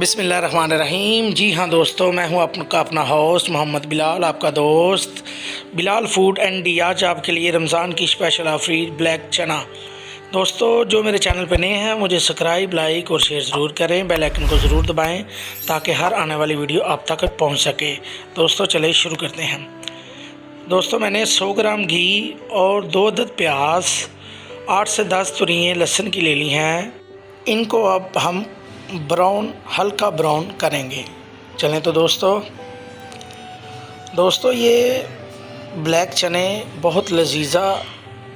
बिस्मिल्लाहिर्रहमानिर्रहीम। जी हाँ दोस्तों, मैं हूँ आपका अपना होस्ट मोहम्मद बिलाल, आपका दोस्त बिलाल फूड एंड डी। आज आपके लिए रमज़ान की स्पेशल ऑफर ब्लैक चना। दोस्तों जो मेरे चैनल पर नए हैं मुझे सब्सक्राइब, लाइक और शेयर ज़रूर करें, बेल आइकन को ज़रूर दबाएं ताकि हर आने वाली वीडियो आप तक पहुँच सके। दोस्तों चलिए शुरू करते हैं। दोस्तों मैंने 100 ग्राम घी और 2 अदद प्याज, 8 से 10 तुरियाँ लहसुन की ले ली हैं। इनको अब हम हल्का ब्राउन करेंगे। चलें तो दोस्तों ये ब्लैक चने बहुत लजीज़ा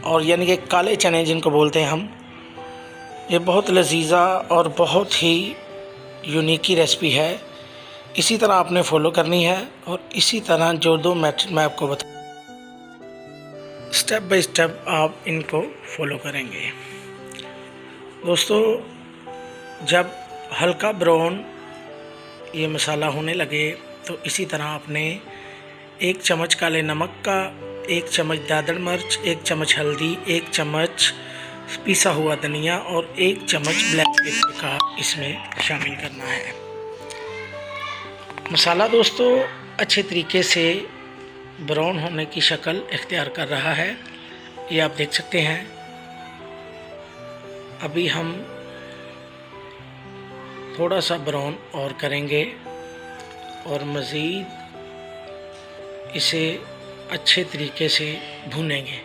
और यानी कि काले चने जिनको बोलते हैं हम, ये बहुत लजीज़ा और बहुत ही यूनिक रेसिपी है। इसी तरह आपने फॉलो करनी है और इसी तरह जो 2 मेथड मैं आपको बता स्टेप बाय स्टेप आप इनको फॉलो करेंगे। दोस्तों जब हल्का ब्राउन ये मसाला होने लगे तो इसी तरह आपने 1 चम्मच काले नमक का, 1 चम्मच दादड़ मिर्च, 1 चम्मच हल्दी, 1 चम्मच पिसा हुआ धनिया और 1 चम्मच ब्लैक पेपर का इसमें शामिल करना है। मसाला दोस्तों अच्छे तरीके से ब्राउन होने की शक्ल इख्तियार कर रहा है, ये आप देख सकते हैं। अभी हम थोड़ा सा ब्राउन और करेंगे और मज़ीद इसे अच्छे तरीके से भूनेंगे।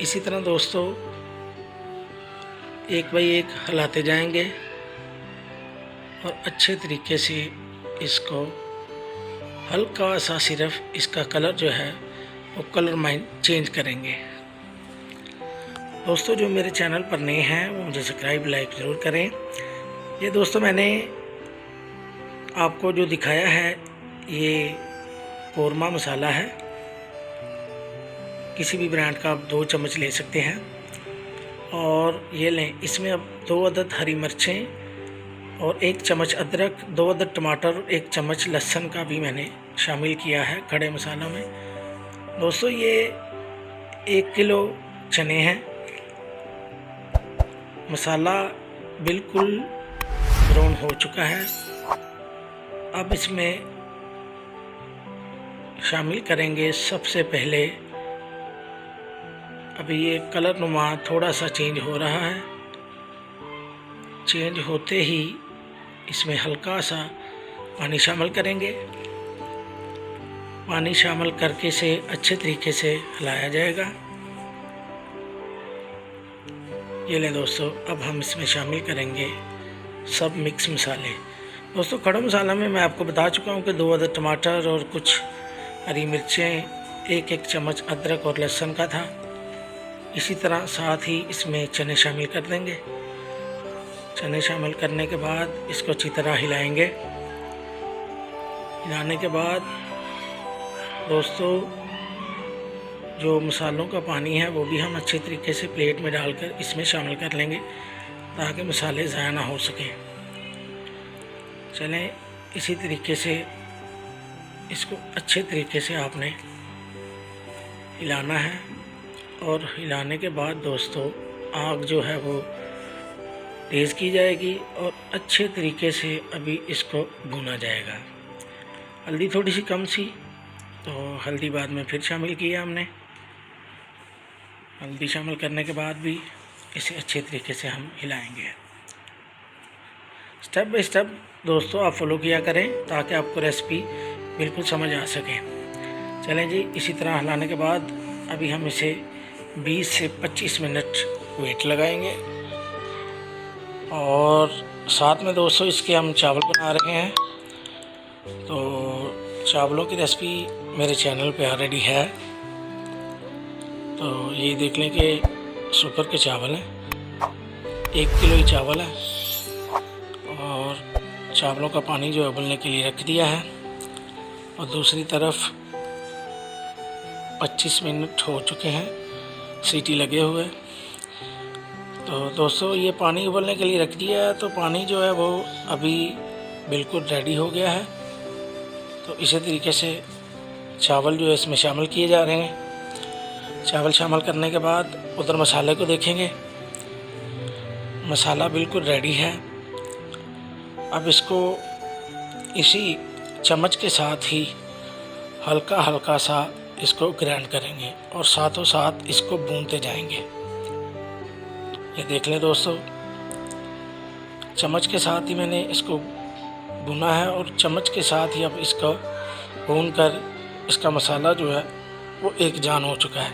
इसी तरह दोस्तों एक बाई एक हिलाते जाएंगे और अच्छे तरीके से इसको हल्का सा सिर्फ इसका कलर जो है वो कलर माइंड चेंज करेंगे। दोस्तों जो मेरे चैनल पर नए हैं वो मुझे सब्सक्राइब, लाइक ज़रूर करें। ये दोस्तों मैंने आपको जो दिखाया है ये कोरमा मसाला है, किसी भी ब्रांड का आप 2 चम्मच ले सकते हैं। और ये लें, इसमें अब 2 अदद हरी मिर्चें और 1 चम्मच अदरक, 2 अदद टमाटर, 1 चम्मच लहसुन का भी मैंने शामिल किया है खड़े मसालों में। दोस्तों ये 1 किलो चने हैं। मसाला बिल्कुल ब्राउन हो चुका है। अब इसमें शामिल करेंगे सबसे पहले, अभी ये कलर नुमा थोड़ा सा चेंज हो रहा है। चेंज होते ही इसमें हल्का सा पानी शामिल करेंगे। पानी शामिल करके से अच्छे तरीके से हिलाया जाएगा। ये लें दोस्तों, अब हम इसमें शामिल करेंगे सब मिक्स मसाले। दोस्तों खड़ा मसाला में मैं आपको बता चुका हूँ कि 2 अदद टमाटर और कुछ हरी मिर्चें, 1 चम्मच अदरक और लहसुन का था। इसी तरह साथ ही इसमें चने शामिल कर देंगे। चने शामिल करने के बाद इसको अच्छी तरह हिलाएंगे। हिलाने के बाद दोस्तों जो मसालों का पानी है वो भी हम अच्छे तरीके से प्लेट में डालकर इसमें शामिल कर लेंगे ताकि मसाले ज़ाया ना हो सके। चलें इसी तरीके से इसको अच्छे तरीके से आपने हिलाना है। और हिलाने के बाद दोस्तों आग जो है वो तेज़ की जाएगी और अच्छे तरीके से अभी इसको भुना जाएगा। हल्दी थोड़ी सी कम सी, तो हल्दी बाद में फिर शामिल किया हमने। हल्दी शामिल करने के बाद भी इसे अच्छे तरीके से हम हिलाएंगे। स्टेप बाय स्टेप दोस्तों आप फॉलो किया करें ताकि आपको रेसिपी बिल्कुल समझ आ सके। चलें जी, इसी तरह हिलाने के बाद अभी हम इसे 20 से 25 मिनट वेट लगाएंगे। और साथ में दोस्तों इसके हम चावल बना रहे हैं। तो चावलों की रेसिपी मेरे चैनल पे ऑलरेडी है, तो ये देख लें कि सुपर के चावल हैं, 1 किलो ही चावल है। और चावलों का पानी जो उबलने के लिए रख दिया है। और दूसरी तरफ 25 मिनट हो चुके हैं सीटी लगे हुए। तो दोस्तों ये पानी उबलने के लिए रख दिया है, तो पानी जो है वो अभी बिल्कुल रेडी हो गया है। तो इसी तरीके से चावल जो है इसमें शामिल किए जा रहे हैं। चावल शामिल करने के बाद उधर मसाले को देखेंगे। मसाला बिल्कुल रेडी है। अब इसको इसी चम्मच के साथ ही हल्का हल्का सा इसको ग्राइंड करेंगे और साथों साथ इसको भूनते जाएंगे। ये देख लें दोस्तों, चम्मच के साथ ही मैंने इसको भुना है और चम्मच के साथ ही अब इसको भूनकर इसका मसाला जो है वो एक जान हो चुका है।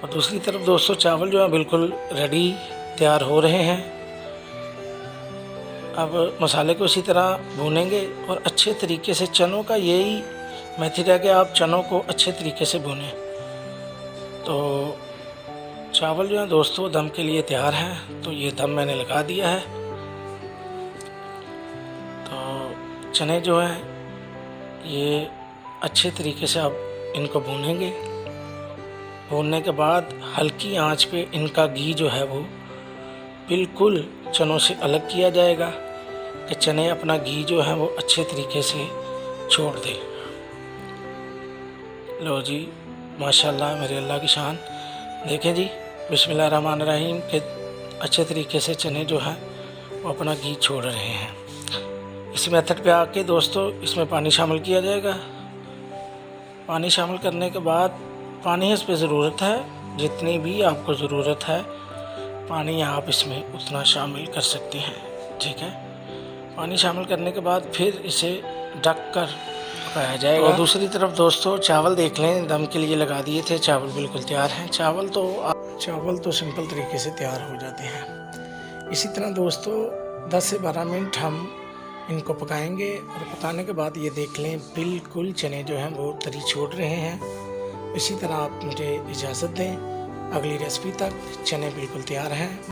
और दूसरी तरफ दोस्तों चावल जो है बिल्कुल रेडी तैयार हो रहे हैं। अब मसाले को इसी तरह भूनेंगे और अच्छे तरीके से चनों का यही मेथड है कि आप चनों को अच्छे तरीके से भूनें। तो चावल जो है दोस्तों दम के लिए तैयार हैं, तो ये दम मैंने लगा दिया है। तो चने जो हैं ये अच्छे तरीके से आप इनको भूनेंगे। भूनने के बाद हल्की आंच पे इनका घी जो है वो बिल्कुल चनों से अलग किया जाएगा कि चने अपना घी जो है वो अच्छे तरीके से छोड़ दें। लो जी माशाल्लाह मेरे अल्लाह की शान, देखें जी बिस्मिल्लाहिर्रहमानिर्रहीम के अच्छे तरीके से चने जो हैं वो अपना घी छोड़ रहे हैं। इस मेथड पे आके दोस्तों इसमें पानी शामिल किया जाएगा। पानी शामिल करने के बाद पानी इस पे ज़रूरत है, जितनी भी आपको ज़रूरत है पानी आप इसमें उतना शामिल कर सकते हैं, ठीक है। पानी शामिल करने के बाद फिर इसे ढक कर पकाया जाएगा। और दूसरी तरफ दोस्तों चावल देख लें, दम के लिए लगा दिए थे, चावल बिल्कुल तैयार हैं। चावल तो सिंपल तरीके से तैयार हो जाते हैं। इसी तरह दोस्तों 10 से 12 मिनट हम इनको पकाएंगे और पकाने के बाद ये देख लें बिल्कुल चने जो हैं वो तरी छोड़ रहे हैं। इसी तरह आप मुझे इजाज़त दें, अगली रेसिपी तक चने बिल्कुल तैयार हैं।